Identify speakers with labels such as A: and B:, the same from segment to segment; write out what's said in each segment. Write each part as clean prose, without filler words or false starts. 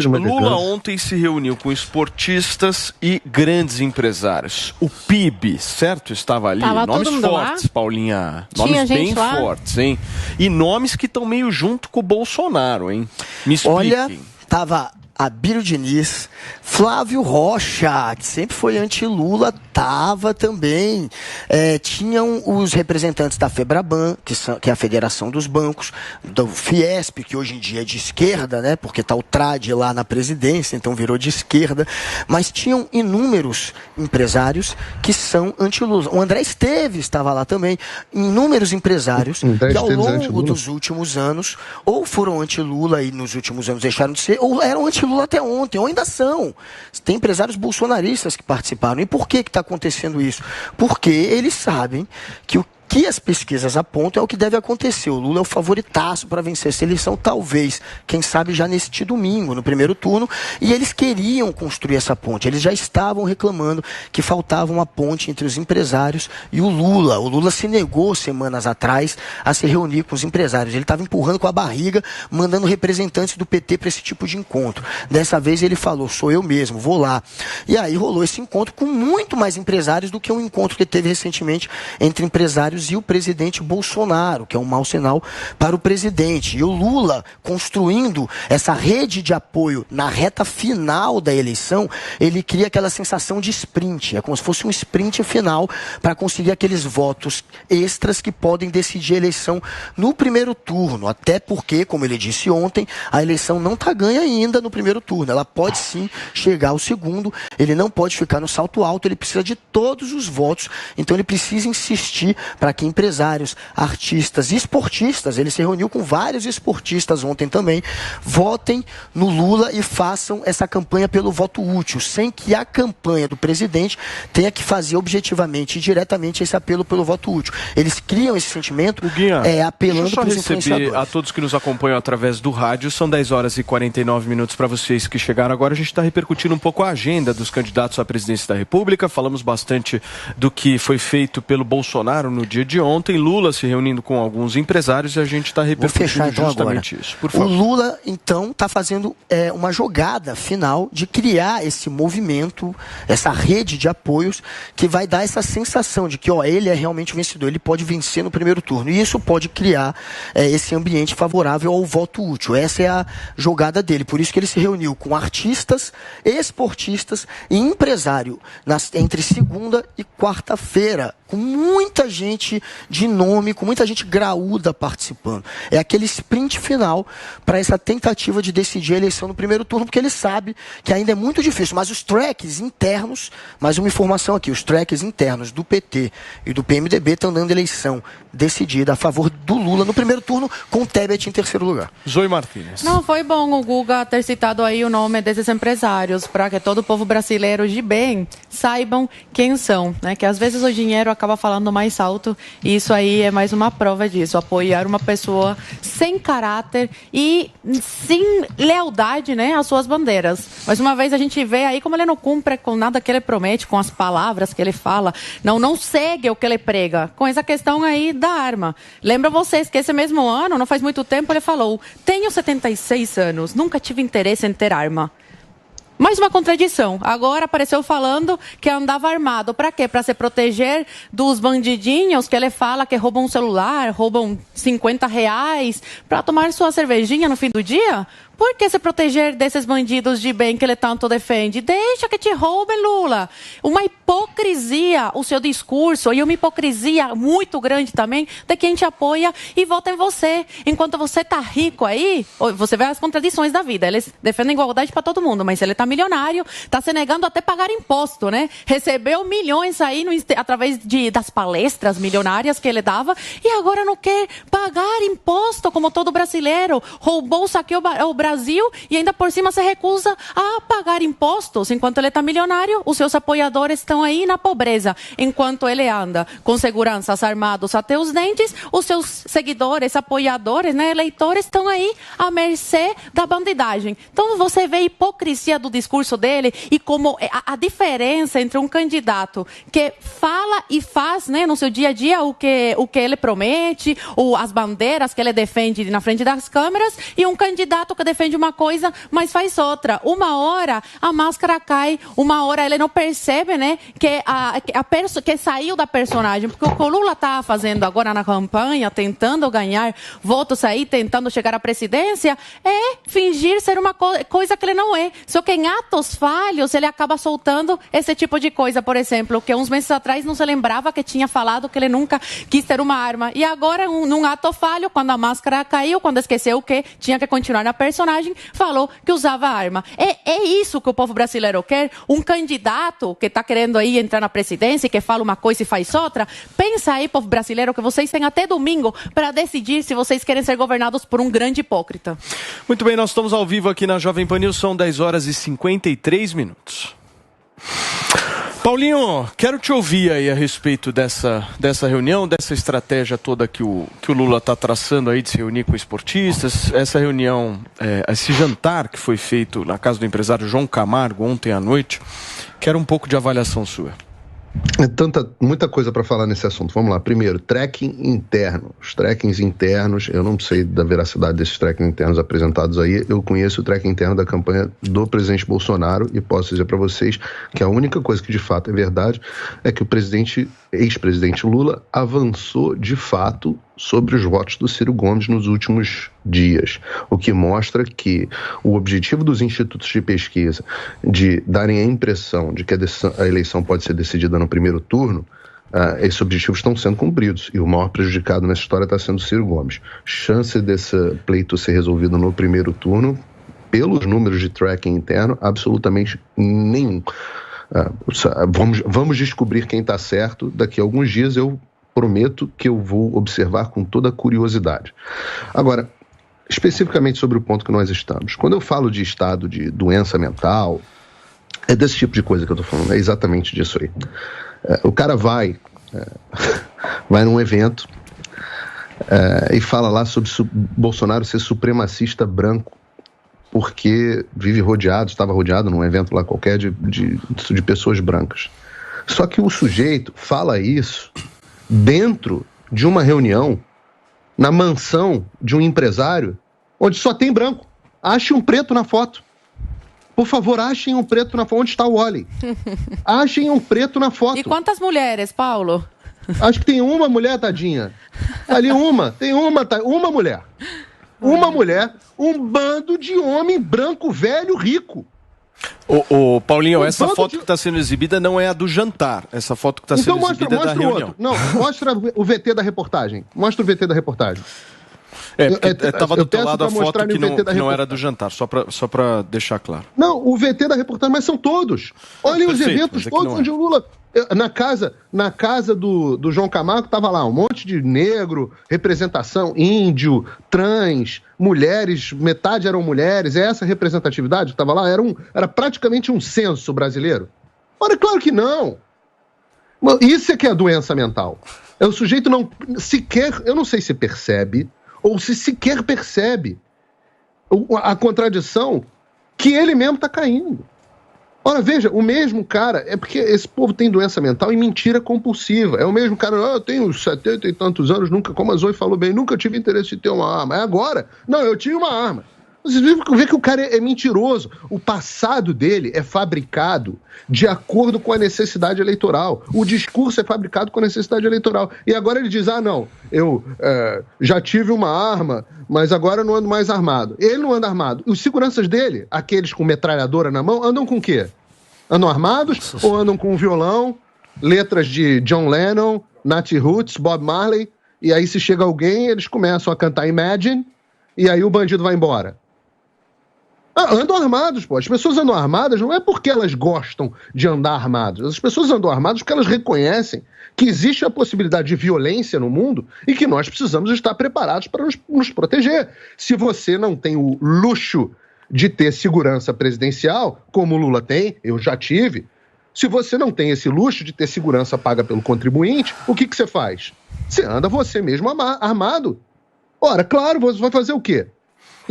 A: Lula ontem se reuniu com esportistas e grandes empresários. O PIB, certo? Estava ali. Nomes fortes, lá? Paulinha. Nomes bem fortes, hein? E nomes que estão meio junto com o Bolsonaro, hein? Me expliquem.
B: Olha, tava Abílio Diniz, Flávio Rocha, que sempre foi anti-Lula, estava também. Tinham os representantes da FEBRABAN, que é a Federação dos Bancos, do Fiesp, que hoje em dia é de esquerda, né, porque está o Trade lá na presidência, então virou de esquerda. Mas tinham inúmeros empresários que são anti-Lula. O André Esteves estava lá também. Inúmeros empresários que ao longo dos últimos anos ou foram anti-Lula e nos últimos anos deixaram de ser, ou eram anti-Lula até ontem, ou ainda são. Tem empresários bolsonaristas que participaram. E por que está acontecendo isso? Porque eles sabem que o que as pesquisas apontam é o que deve acontecer. O Lula é o favoritaço para vencer essa eleição, talvez, quem sabe já neste domingo, no primeiro turno, e eles queriam construir essa ponte. Eles já estavam reclamando que faltava uma ponte entre os empresários e o Lula. O Lula se negou semanas atrás a se reunir com os empresários. Ele estava empurrando com a barriga, mandando representantes do PT para esse tipo de encontro. Dessa vez ele falou, sou eu mesmo, vou lá. E aí rolou esse encontro com muito mais empresários do que um encontro que teve recentemente entre empresários e o presidente Bolsonaro, que é um mau sinal para o presidente. E o Lula, construindo essa rede de apoio na reta final da eleição, ele cria aquela sensação de sprint. É como se fosse um sprint final para conseguir aqueles votos extras que podem decidir a eleição no primeiro turno. Até porque, como ele disse ontem, a eleição não está ganha ainda no primeiro turno. Ela pode sim chegar ao segundo. Ele não pode ficar no salto alto. Ele precisa de todos os votos. Então ele precisa insistir para que empresários, artistas e esportistas, ele se reuniu com vários esportistas ontem também, votem no Lula e façam essa campanha pelo voto útil, sem que a campanha do presidente tenha que fazer objetivamente e diretamente esse apelo pelo voto útil. Eles criam esse sentimento apelando para os influenciadores.
A: A todos que nos acompanham através do rádio, são 10 horas e 49 minutos para vocês que chegaram agora. A gente está repercutindo um pouco a agenda dos candidatos à presidência da República, falamos bastante do que foi feito pelo Bolsonaro no dia de ontem, Lula se reunindo com alguns empresários e a gente está repercutindo justamente isso. Por favor.
B: O Lula, então, está fazendo uma jogada final de criar esse movimento, essa rede de apoios que vai dar essa sensação de que ele é realmente o vencedor, ele pode vencer no primeiro turno. E isso pode criar esse ambiente favorável ao voto útil. Essa é a jogada dele. Por isso que ele se reuniu com artistas, esportistas e empresário entre segunda e quarta-feira, com muita gente de nome, com muita gente graúda participando. É aquele sprint final para essa tentativa de decidir a eleição no primeiro turno, porque ele sabe que ainda é muito difícil. Mas os tracks internos, mais uma informação aqui, os tracks internos do PT e do PMDB estão dando eleição decidida a favor do Lula no primeiro turno, com o Tebet em terceiro lugar.
A: Zoe Martínez.
C: Não, foi bom o Guga ter citado aí o nome desses empresários, para que todo o povo brasileiro de bem saibam quem são, né? Que às vezes o dinheiro acaba falando mais alto, e isso aí é mais uma prova disso, apoiar uma pessoa sem caráter e sem lealdade, né, às suas bandeiras. Mais uma vez a gente vê aí como ele não cumpre com nada que ele promete, com as palavras que ele fala, não segue o que ele prega, com essa questão aí da arma. Lembra vocês que esse mesmo ano, não faz muito tempo, ele falou, tenho 76 anos, nunca tive interesse em ter arma. Mais uma contradição. Agora apareceu falando que andava armado. Para quê? Para se proteger dos bandidinhos que ele fala que roubam um celular, roubam R$50 para tomar sua cervejinha no fim do dia? Por que se proteger desses bandidos de bem que ele tanto defende? Deixa que te roubem, Lula. Uma hipocrisia o seu discurso, e uma hipocrisia muito grande também de quem te apoia e vota em você. Enquanto você tá rico aí, você vê as contradições da vida. Eles defendem igualdade para todo mundo, mas ele tá milionário, tá se negando até pagar imposto, né? Recebeu milhões aí através das palestras milionárias que ele dava e agora não quer pagar imposto como todo brasileiro. Roubou, saqueou o Brasil e ainda por cima se recusa a pagar impostos. Enquanto ele está milionário, os seus apoiadores estão aí na pobreza. Enquanto ele anda com seguranças armados até os dentes, os seus seguidores, apoiadores, né, eleitores estão aí à mercê da bandidagem. Então você vê a hipocrisia do discurso dele e como a diferença entre um candidato que fala e faz, né, no seu dia a dia o que ele promete, ou as bandeiras que ele defende na frente das câmeras, e um candidato que defende defende uma coisa, mas faz outra. Uma hora a máscara cai, uma hora ele não percebe, né, que saiu da personagem. Porque o que o Lula está fazendo agora na campanha, tentando ganhar votos aí, tentando chegar à presidência, é fingir ser uma coisa que ele não é. Só que em atos falhos ele acaba soltando esse tipo de coisa. Por exemplo, que uns meses atrás não se lembrava que tinha falado que ele nunca quis ter uma arma. E agora, num ato falho, quando a máscara caiu, quando esqueceu que tinha que continuar na personagem, falou que usava arma. É isso que o povo brasileiro quer? Um candidato que está querendo aí entrar na presidência e que fala uma coisa e faz outra? Pensa aí, povo brasileiro, que vocês têm até domingo para decidir se vocês querem ser governados por um grande hipócrita.
A: Muito bem, nós estamos ao vivo aqui na Jovem Pan News, são 10 horas e 53 minutos. Paulinho, quero te ouvir aí a respeito dessa reunião, dessa estratégia toda que o Lula está traçando aí de se reunir com esportistas, essa reunião, esse jantar que foi feito na casa do empresário João Camargo ontem à noite. Quero um pouco de avaliação sua.
D: Muita coisa para falar nesse assunto. Vamos lá. Primeiro, tracking interno. Os trackings internos, eu não sei da veracidade desses trackings internos apresentados aí. Eu conheço o tracking interno da campanha do presidente Bolsonaro e posso dizer para vocês que a única coisa que de fato é verdade é que o ex-presidente Lula avançou de fato sobre os votos do Ciro Gomes nos últimos dias, o que mostra que o objetivo dos institutos de pesquisa de darem a impressão de que a eleição pode ser decidida no primeiro turno, esses objetivos estão sendo cumpridos e o maior prejudicado nessa história está sendo o Ciro Gomes. Chance desse pleito ser resolvido no primeiro turno, pelos números de tracking interno, absolutamente nenhum. Vamos descobrir quem está certo daqui a alguns dias. Eu prometo que eu vou observar com toda a curiosidade. Agora, especificamente sobre o ponto que nós estamos. Quando eu falo de estado de doença mental, é desse tipo de coisa que eu estou falando, é exatamente disso aí. O cara vai num evento e fala lá sobre Bolsonaro ser supremacista branco, porque estava rodeado num evento lá qualquer de pessoas brancas. Só que o sujeito fala isso dentro de uma reunião na mansão de um empresário onde só tem branco. Ache um preto na foto. Por favor, achem um preto na foto. Onde está o Wally? Achem um preto na foto.
C: E quantas mulheres, Paulo?
D: Acho que tem uma mulher, tadinha. Ali tem uma mulher. Uma mulher, um bando de homem branco, velho, rico.
A: Ô Paulinho, essa foto que está sendo exibida não é a do jantar. Essa foto que está sendo exibida é da reunião.
D: Não, mostra o VT da reportagem. Mostra o VT da reportagem.
A: Estava do teu lado a foto que não era do jantar, só para deixar claro.
D: Não, o VT da reportagem, mas são todos. Olhem os eventos todos onde o Lula... Na casa do João Camargo estava lá um monte de negro, representação índio, trans, mulheres, metade eram mulheres. É essa representatividade que estava lá? Era praticamente um censo brasileiro. Ora, claro que não. Isso é que é a doença mental. O sujeito não sequer, eu não sei se percebe, ou se sequer percebe a contradição que ele mesmo está caindo. Ora, veja, o mesmo cara, é porque esse povo tem doença mental e mentira compulsiva. É o mesmo cara, eu tenho 70 e tantos anos, nunca, como a Zoe falou bem, nunca tive interesse em ter uma arma. É agora? Não, eu tinha uma arma. Vocês vê que o cara é mentiroso. O passado dele é fabricado de acordo com a necessidade eleitoral. O discurso é fabricado com a necessidade eleitoral. E agora ele diz, não, eu já tive uma arma, mas agora eu não ando mais armado. Ele não anda armado. Os seguranças dele, aqueles com metralhadora na mão, andam com o quê? Andam armados ou andam com um violão, letras de John Lennon, Nat Roots, Bob Marley, e aí se chega alguém, eles começam a cantar Imagine, e aí o bandido vai embora. Andam armados, pô. As pessoas andam armadas não é porque elas gostam de andar armadas. As pessoas andam armadas porque elas reconhecem que existe a possibilidade de violência no mundo e que nós precisamos estar preparados para nos proteger. Se você não tem o luxo de ter segurança presidencial, como o Lula tem, eu já tive, se você não tem esse luxo de ter segurança paga pelo contribuinte, o que você faz? Você anda você mesmo armado. Ora, claro, você vai fazer o quê?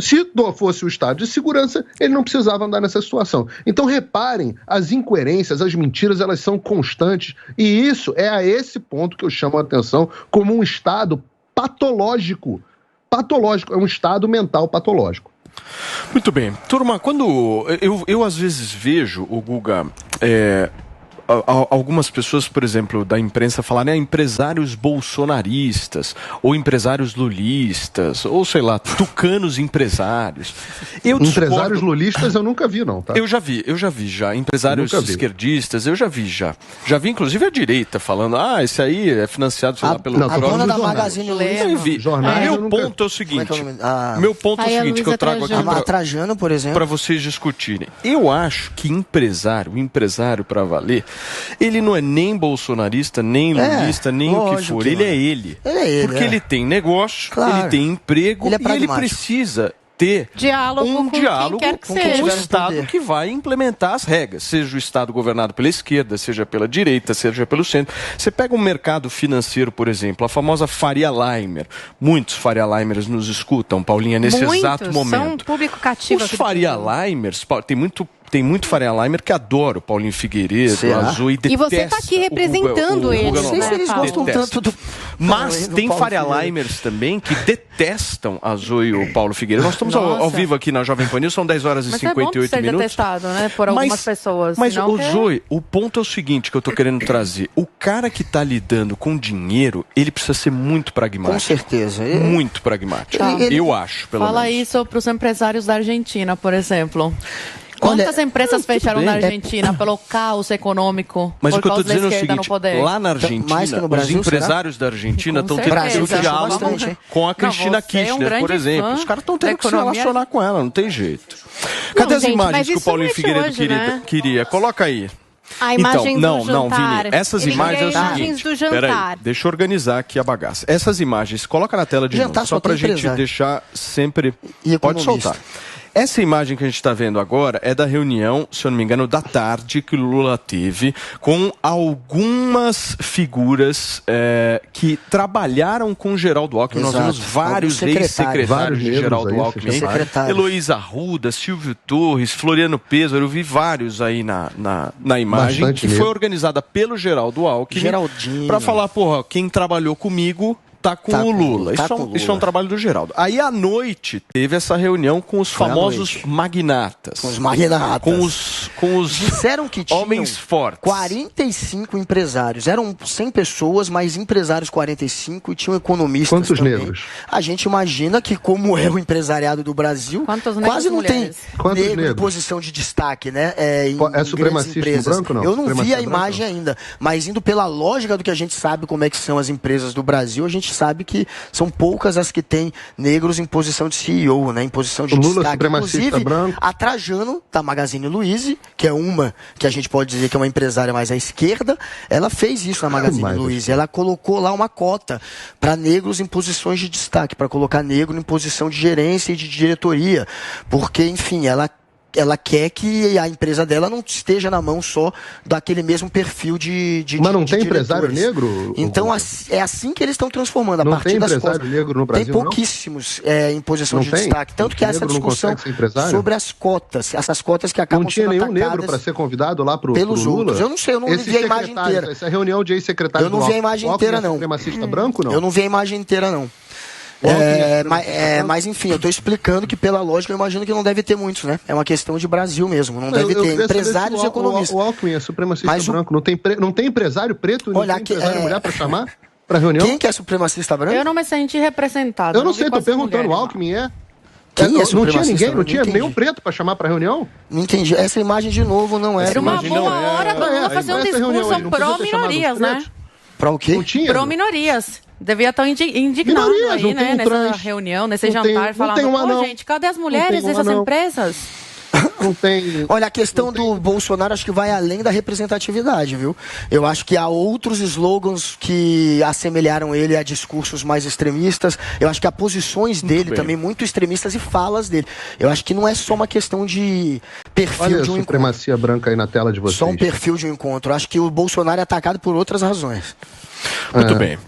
D: Se fosse o estado de segurança, ele não precisava andar nessa situação. Então, reparem, as incoerências, as mentiras, elas são constantes. E isso é a esse ponto que eu chamo a atenção como um estado patológico. Patológico, é um estado mental patológico.
A: Muito bem. Turma, quando eu às vezes vejo, o Guga, algumas pessoas, por exemplo, da imprensa falarem empresários bolsonaristas, ou empresários lulistas, ou sei lá, tucanos empresários.
D: Empresários lulistas eu nunca vi, não, tá?
A: Eu já vi. Empresários esquerdistas, eu já vi. Já vi, inclusive, a direita falando, esse aí é financiado, sei lá, pelo...
B: A dona da Magazine Luiza.
A: Meu ponto é o seguinte, que eu trago aqui
B: a Trajano, por exemplo,
A: para vocês discutirem. Eu acho que empresário para valer, ele não é nem bolsonarista, nem lulista, nem o que for. Ele é ele. Porque ele tem negócio, ele tem emprego e ele precisa ter um diálogo com o Estado que vai implementar as regras, seja o Estado governado pela esquerda, seja pela direita, seja pelo centro. Você pega um mercado financeiro, por exemplo, a famosa Faria Limer. Muitos Faria Limers nos escutam, Paulinha, nesse exato momento.
E: São um público cativo.
A: Os Faria Limers, tem muito Faria Limer que adora o Paulinho Figueiredo, o Azul, e detesta.
E: E você está aqui representando eles.
B: Não sei se eles gostam tanto do...
A: Mas tem Faria Limers também que detestam a Zoe e o Paulo Figueiredo. Nós estamos ao vivo aqui na Jovem Pan News, são 10 horas e 58 minutos.
C: Mas é bom ser detestado, né, por algumas pessoas.
A: Mas, Zoe, o ponto é o seguinte que eu tô querendo trazer. O cara que tá lidando com dinheiro, ele precisa ser muito pragmático.
B: Com certeza.
A: Muito pragmático. Eu acho, pelo menos.
C: Fala isso para os empresários da Argentina, por exemplo. Quantas empresas fecharam na Argentina pelo caos econômico?
A: Mas o que eu estou dizendo é o seguinte, lá na Argentina, os empresários da Argentina estão tendo um diálogo com a Cristina Kirchner, por exemplo. Os caras estão tendo que se relacionar com ela, não tem jeito. Cadê as imagens que o Paulinho Figueiredo queria? Coloca aí.
E: A imagem do jantar.
A: Vini, essas imagens é o seguinte, peraí, deixa eu organizar aqui a bagaça. Essas imagens, coloca na tela de novo, só pra gente deixar sempre... Pode soltar. Essa imagem que a gente está vendo agora é da reunião, se eu não me engano, da tarde que o Lula teve com algumas figuras que trabalharam com Geraldo Alckmin. Nós vimos vários ex-secretários de Geraldo Alckmin. Heloísa Arruda, Silvio Torres, Floriano Pêsaro, eu vi vários aí na imagem, bastante que foi organizada pelo Geraldo Alckmin para falar, quem trabalhou comigo tá com o Lula. Isso é um trabalho do Geraldo. Aí à noite teve essa reunião com os famosos magnatas.
B: Com os magnatas.
A: Com os
B: disseram que tinham
A: homens fortes.
B: 45 empresários. Eram 100 pessoas, mas empresários 45 e tinham economistas.
D: Quantos
B: também.
D: Negros?
B: A gente imagina que, como é o empresariado do Brasil, quase não tem negro em posição de destaque, né?
D: É supremacista branco, não?
B: Eu não vi a imagem ainda, mas indo pela lógica do que a gente sabe como é que são as empresas do Brasil, a gente sabe que são poucas as que têm negros em posição de CEO, né, em posição de destaque. Inclusive, a Trajano, da Magazine Luiza, que é uma que a gente pode dizer que é uma empresária mais à esquerda, ela fez isso na Magazine Luiza. Ela colocou lá uma cota para negros em posições de destaque, para colocar negro em posição de gerência e de diretoria, porque, enfim, ela quer que a empresa dela não esteja na mão só daquele mesmo perfil de
D: Mas não tem
B: diretores.
D: Empresário negro?
B: Então é assim que eles estão transformando, a partir das cotas.
D: Negro no Brasil,
B: tem pouquíssimos em posição de destaque. Tanto que essa discussão sobre as cotas, essas cotas que acabam sendo atacadas...
D: Não tinha nenhum negro para ser convidado lá pro
B: pelos
D: Lula?
B: Outros. Eu não sei, eu não vi a imagem inteira.
D: Essa reunião de ex-secretário
B: Eu não vi a imagem inteira, não.
D: Supremacista branco, não?
B: Eu não vi a imagem inteira, não. Mas enfim, eu estou explicando que pela lógica eu imagino que não deve ter muitos, né? É uma questão de Brasil mesmo, não deve ter empresários e economistas.
D: O Alckmin é supremacista branco, não tem empresário preto, não tem empresário mulher para chamar para reunião?
B: Quem que é supremacista branco?
C: Eu não me senti representado.
D: Eu não sei, estou perguntando, o Alckmin é?
B: Não
D: tinha ninguém, não tinha nenhum preto para chamar para reunião?
B: Não entendi, essa imagem de novo não era.
C: Era uma boa hora do Lula fazer um discurso pró-minorias, né?
B: Para o quê?
C: Pró-minorias. Devia estar indignado aí, né? Nessa reunião, nesse jantar, falando, gente, cadê as mulheres dessas empresas?
B: Não tem. Olha, a questão do Bolsonaro acho que vai além da representatividade, viu? Eu acho que há outros slogans que assemelharam ele a discursos mais extremistas. Eu acho que há posições dele também muito extremistas e falas dele. Eu acho que não é só uma questão de perfil de um
D: supremacia branca aí na tela de vocês.
B: Só um perfil de um encontro. Eu acho que o Bolsonaro é atacado por outras razões.
A: Muito bem.